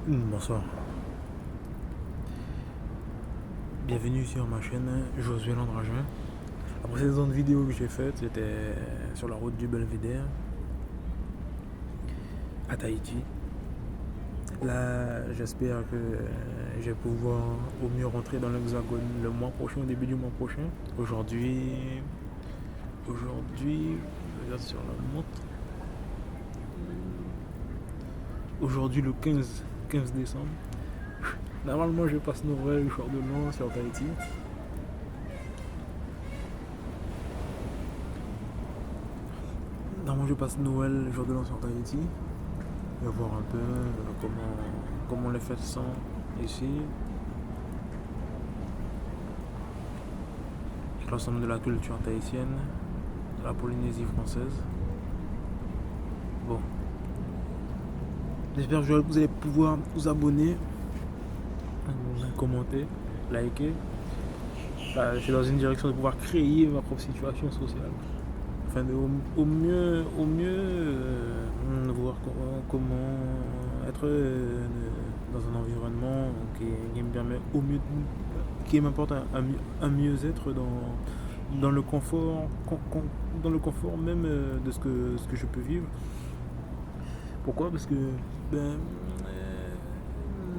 Bonsoir, bienvenue sur ma chaîne Josué Landragin. La précédente vidéo que j'ai faite, c'était sur la route du Belvédère à Tahiti. Là, j'espère que je vais pouvoir au mieux rentrer dans l'Hexagone le mois prochain, au début du mois prochain. Aujourd'hui, je regarde sur la montre. Aujourd'hui, le 15 décembre. Normalement, je passe Noël, le jour de l'an sur Tahiti. Normalement, je passe Noël, le jour de l'an sur Tahiti. Et voir un peu comment les fêtes sont ici. L'ensemble de la culture tahitienne, de la Polynésie française. Bon, j'espère que vous allez pouvoir vous abonner, commenter, liker. Je suis dans une direction de pouvoir créer ma propre situation sociale. Enfin, au mieux voir comment être dans un environnement qui me permet au mieux, qui m'apporte un mieux-être dans le confort, dans le confort même de ce que je peux vivre. Pourquoi? Parce que ben,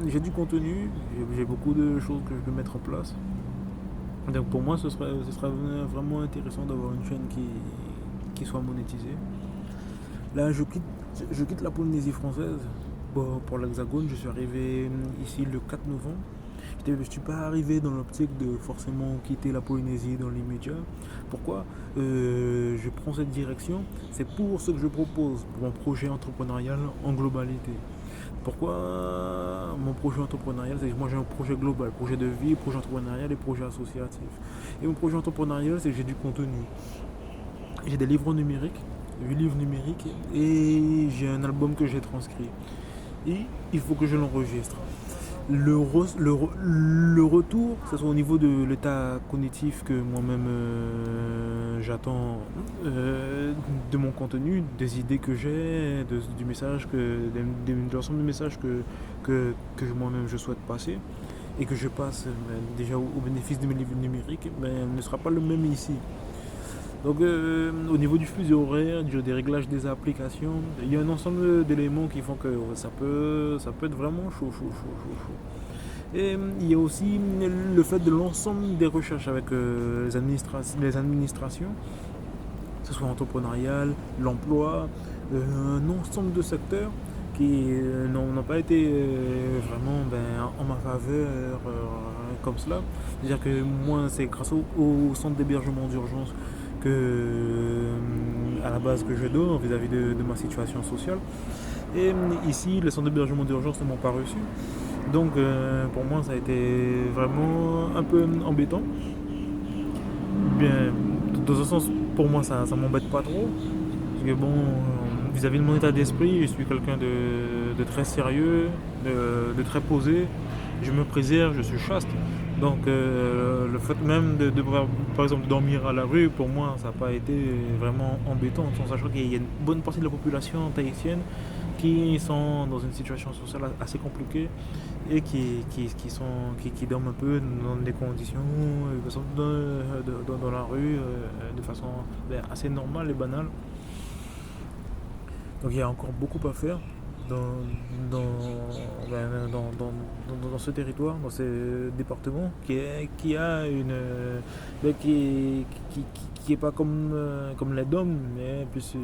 j'ai du contenu, j'ai beaucoup de choses que je peux mettre en place. Donc pour moi, ce serait vraiment intéressant d'avoir une chaîne qui soit monétisée. Là, je quitte la Polynésie française pour l'Hexagone. Je suis arrivé ici le 4 novembre. Je ne suis pas arrivé dans l'optique de forcément quitter la Polynésie dans l'immédiat. Pourquoi je prends cette direction? C'est pour ce que je propose, pour mon projet entrepreneurial en globalité. Pourquoi mon projet entrepreneurial? C'est que moi j'ai un projet global, projet de vie, projet entrepreneurial et projet associatif. Et mon projet entrepreneurial, c'est que j'ai du contenu. J'ai des livres numériques, 8 livres numériques, et j'ai un album que j'ai transcrit. Et il faut que je l'enregistre. Le retour, que ce soit au niveau de l'état cognitif que moi-même j'attends de mon contenu, des idées que j'ai, du message de l'ensemble des messages que moi-même je souhaite passer et que je passe déjà au bénéfice de mes livres numériques, ne sera pas le même ici. Donc au niveau du fuseau horaire, des réglages des applications, il y a un ensemble d'éléments qui font que ça peut être vraiment chaud. Et il y a aussi le fait de l'ensemble des recherches avec les administrations, que ce soit entrepreneurial, l'emploi, un ensemble de secteurs qui n'ont pas été vraiment en ma faveur comme cela. C'est-à-dire que moi, c'est grâce au centre d'hébergement d'urgence à la base que je donne vis-à-vis de ma situation sociale. Et ici, les centres d'hébergement d'urgence ne m'ont pas reçu. Donc pour moi, ça a été vraiment un peu embêtant. Bien, dans un sens, pour moi, ça m'embête pas trop. Parce que bon, vis-à-vis de mon état d'esprit, je suis quelqu'un de très sérieux, de très posé. Je me préserve, je suis chaste. Donc le fait même de devoir, par exemple, dormir à la rue, pour moi, ça n'a pas été vraiment embêtant, en sachant qu'il y a une bonne partie de la population tahitienne qui sont dans une situation sociale assez compliquée et qui dorment un peu dans des conditions dans la rue de façon assez normale et banale. Donc il y a encore beaucoup à faire dans, dans ce territoire, dans ce département qui a une qui est pas comme les DOM, mais plus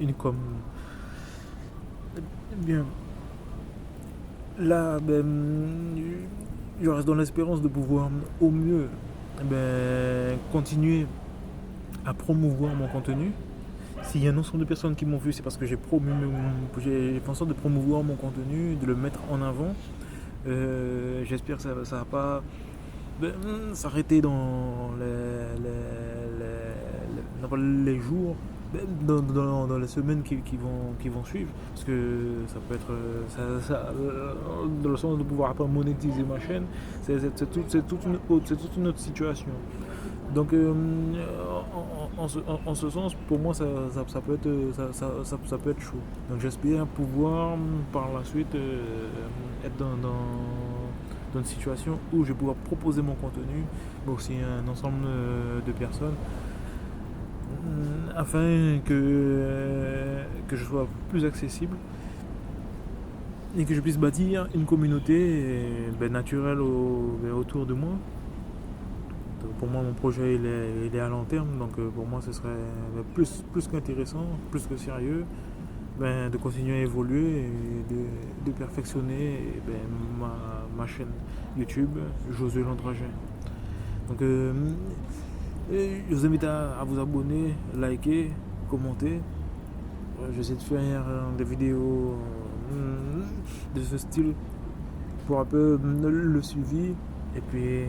une comme bien. Là, je reste dans l'espérance de pouvoir au mieux continuer à promouvoir mon contenu. S'il y a un ensemble de personnes qui m'ont vu, c'est parce que j'ai fait en sorte de promouvoir mon contenu, de le mettre en avant. J'espère que ça ne va pas s'arrêter dans les jours, dans les semaines qui vont suivre. Parce que ça peut être, dans le sens de pouvoir monétiser ma chaîne, c'est toute une autre situation. Donc, en ce sens, pour moi, ça peut être, ça peut être chaud. Donc, j'espère pouvoir, par la suite, être dans une situation où je vais pouvoir proposer mon contenu, mais aussi un ensemble de personnes, afin que je sois plus accessible et que je puisse bâtir une communauté naturelle autour de moi. Donc, pour moi, mon projet il est à long terme, donc pour moi, ce serait plus qu'intéressant, plus que sérieux, de continuer à évoluer et de perfectionner ma chaîne YouTube, Josué Landragin. Donc, je vous invite à vous abonner, liker, commenter. J'essaie de faire des vidéos de ce style pour un peu le suivi et puis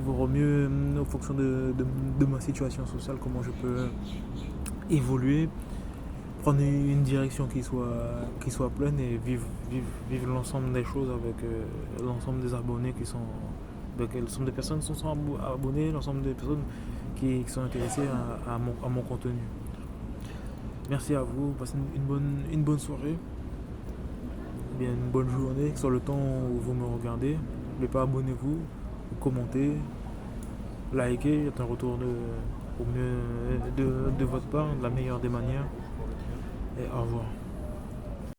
voir mieux en fonction de ma situation sociale comment je peux évoluer, prendre une direction qui soit pleine et vivre l'ensemble des choses avec l'ensemble des abonnés qui sont l'ensemble des personnes qui sont abonnées, l'ensemble des personnes qui sont intéressées à mon contenu. Merci à vous, passez une bonne soirée, bien une bonne journée, que ce soit le temps où vous me regardez. N'oubliez pas, abonnez-vous, commentez, likez, c'est un retour au mieux de votre part, de la meilleure des manières. Et au revoir.